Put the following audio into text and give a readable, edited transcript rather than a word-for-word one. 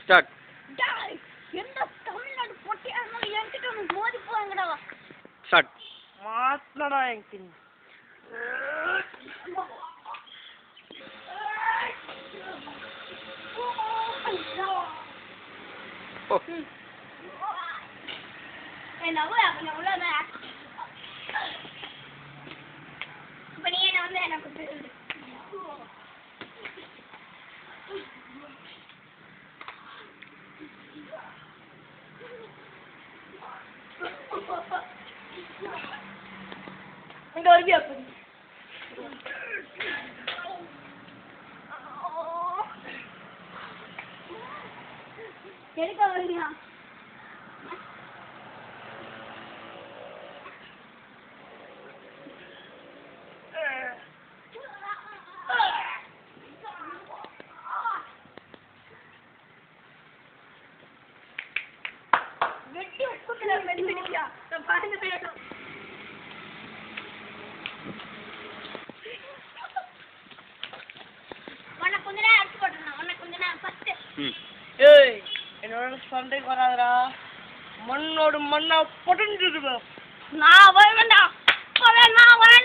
Start. என்ன தமிழ்நாடு போட்டியா என்கிட்ட மோதி போவாங்கடா. ஸ்டார்ட். மாத்தடா என்கிட்ட. என்ன உள்ள இப்ப நீ என்ன வந்து எனக்கு இங்க வருவியா எதுக்கு வருவியா? வெட்டி உட்குத்துல வெடிப்பிடியா நான் பாருங்க போயிடும். உன்னை கொஞ்ச நேரம் அடிச்சு போட்டுருந்தேன். உன்னை கொஞ்ச நேரம் ஃபர்ஸ்ட். ஏய் என்னோட சண்டைக்கு வராதடா. மண்ணோடு மண்ணா பொட்டஞ்சிடுவேன். நான் வரேன்டா. நான் வரேன்.